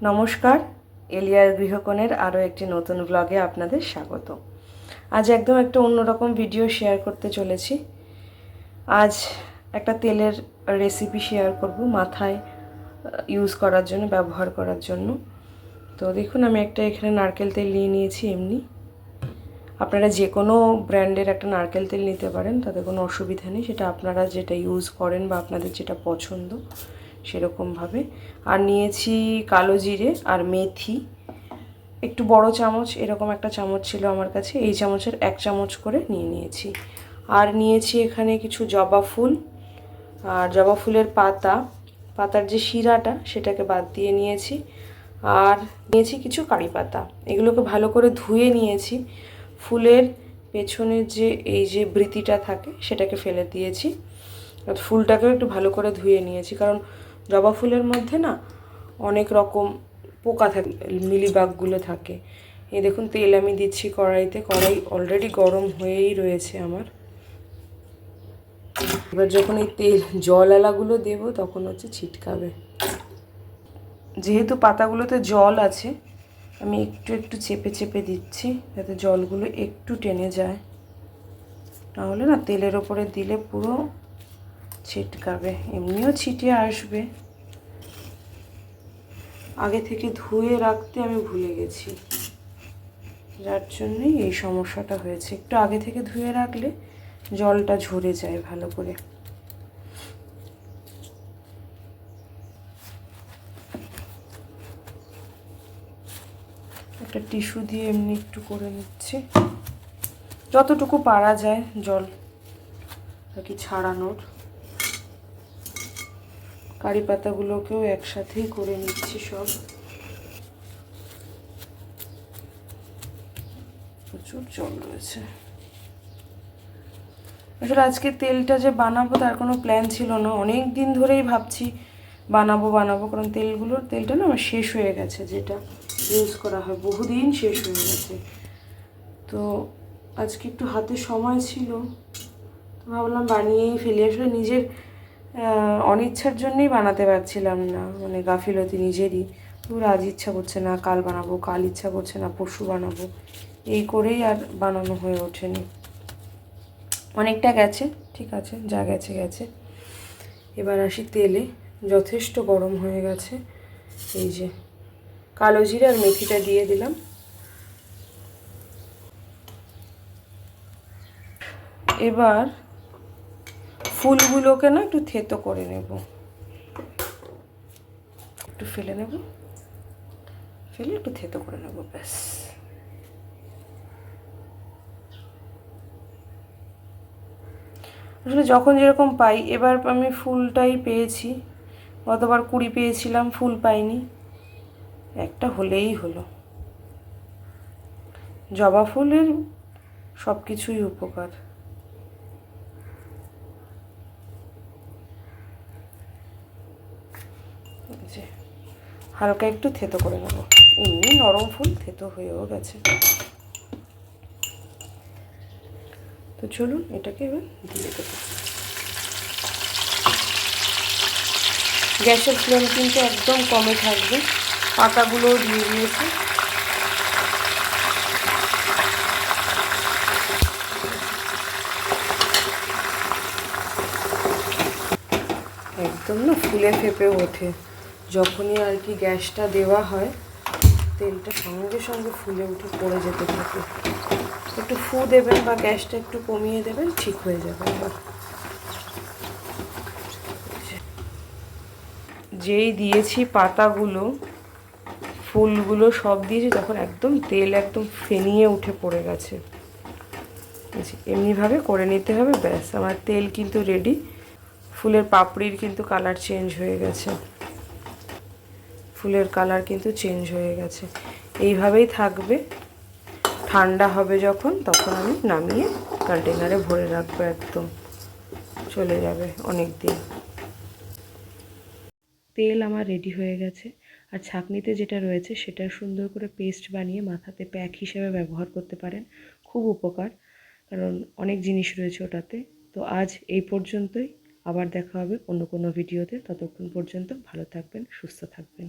নমস্কার, এলিয়ার গৃহকোণের আরও একটি নতুন ব্লগে আপনাদের স্বাগত। আজ একদম একটা অন্যরকম ভিডিও শেয়ার করতে চলেছি। আজ একটা তেলের রেসিপি শেয়ার করব মাথায় ইউজ করার জন্য, ব্যবহার করার জন্য। তো দেখুন, আমি এখানে নারকেল তেল নিয়ে নিয়েছি। এমনি আপনারা যে কোনো ব্র্যান্ডের একটা নারকেল তেল নিতে পারেন, তাতে কোনো অসুবিধা নেই। সেটা আপনারা যেটা ইউজ করেন বা আপনাদের যেটা পছন্দ সেরকমভাবে। আর নিয়েছি কালো জিরে আর মেথি, একটু বড় চামচ, এরকম একটা চামচ ছিল আমার কাছে, এই চামচের 1 চামচ করে নিয়েছি। আর নিয়েছি এখানে কিছু জবা ফুল, আর জবা ফুলের পাতার যে শিরাটা সেটাকে বাদ দিয়ে নিয়েছি। আর নিয়েছি কিছু কারি পাতা, এগুলোকে ভালো করে ধুয়ে নিয়েছি। ফুলের পেছনের এই যে বৃতিটা থাকে সেটাকে ফেলে দিয়েছি। ফুলটাকেও একটু ভালো করে ধুয়ে নিয়েছি, কারণ জবা ফুলের মধ্যে না অনেক রকম পোকা থাকে, মিলিবাগগুলো থাকে। এই দেখুন, তেল আমি দিচ্ছি কড়াইতে। কড়াই অলরেডি গরম হয়েই রয়েছে আমার। এবার যখন এই তেল জলওয়ালাগুলো দেবো তখন ছিটকাবে। যেহেতু পাতাগুলোতে জল আছে, আমি একটু একটু চেপে চেপে দিচ্ছি যাতে জলগুলো একটু টেনে যায়, নাহলে না তেলের ওপরে দিলে পুরো ছিটকাবে, এমনিও ছিটিয়ে আসবে। আগে থেকে ধুয়ে রাখতে আমি ভুলে গেছি, যার জন্যই এই সমস্যাটা হয়েছে। একটু আগে থেকে ধুয়ে রাখলে জলটা ঝরে যায় ভালো করে। একটা টিস্যু দিয়ে এমনি একটু করে নিচ্ছি, যতটুকু পারা যায় জল আর কি ছাড়ানোর। কারি পাতাগুলোকেও একসাথেই করে নিচ্ছি সব। প্রচুর জল রয়েছে। আসলে আজকে তেলটা যে বানাবো তার কোনো প্ল্যান ছিল না। অনেক দিন ধরেই ভাবছি বানাবো, কারণ তেলটা না আমার শেষ হয়ে গেছে, যেটা ইউজ করা হয় বহুদিন শেষ হয়ে গেছে। তো আজকে একটু হাতে সময় ছিল, তো ভাবলাম বানিয়েই ফেলি। আসলে নিজের অনিচ্ছার জন্যই বানাতে পারছিলাম না, মানে গাফিলতি নিজেরই। পুরো আজ ইচ্ছা করছে না, কাল বানাবো, কাল ইচ্ছা করছে না, পরশু বানাবো, এই করেই আর বানানো হয়ে ওঠেনি। অনেকটা গেছে, ঠিক আছে, যা গেছে গেছে। এবার আসি তেলে। যথেষ্ট গরম হয়ে গেছে। এই যে কালো জিরে আর মেথিটা দিয়ে দিলাম। এবার ফুলগুলোকে না একটু থেতো করে নেব, একটু ফেলে একটু থেতো করে নেব, ব্যাস। আসলে যখন যেরকম পাই, এবার আমি ফুলটাই পেয়েছি। গতবার 20 পেয়েছিলাম, ফুল পাইনি। একটা হলেই হলো। জবা ফুলের সব কিছুই উপকার। হালকা একটু থেতো করে নেব, এমনি নরম ফুল থেতো হয়েও গেছে। তো চলুন এটাকে এবার দিয়ে দেবো। গ্যাসের ফ্লেম কিন্তু একদম কমে থাকবে। পাতাগুলোও দিয়ে দিয়েছি। একদম না ফুলে ফেপে ওঠে যখনই আর কি গ্যাসটা দেওয়া হয়, তেলটা সঙ্গে সঙ্গে ফুলে উঠে পড়ে যেতে থাকে। একটু ফু দেবেন বা গ্যাসটা একটু কমিয়ে দেবেন, ঠিক হয়ে যাবে। এবার যেই দিয়েছি পাতাগুলো, ফুলগুলো সব দিয়েছি, তখন একদম তেল একদম ফেনিয়ে উঠে পড়ে গেছে। এমনিভাবে করে নিতে হবে, ব্যাস। আমার তেল কিন্তু রেডি। ফুলের পাপড়ির কিন্তু কালার চেঞ্জ হয়ে গেছে, ফুলের কালার কিন্তু চেঞ্জ হয়ে গেছে। এইভাবেই থাকবে। ঠান্ডা হবে যখন, তখন আমি নামিয়ে কন্টেনারে ভরে রাখবো, একদম চলে যাবে অনেক দিন। তেল আমার রেডি হয়ে গেছে। আর ছাঁকনিতে যেটা রয়েছে সেটা সুন্দর করে পেস্ট বানিয়ে মাথাতে প্যাক হিসেবে ব্যবহার করতে পারেন, খুব উপকার, কারণ অনেক জিনিস রয়েছে ওটাতে। তো আজ এই পর্যন্তই, আবার দেখা হবে অন্য কোনো ভিডিওতে। ততক্ষণ পর্যন্ত ভালো থাকবেন, সুস্থ থাকবেন।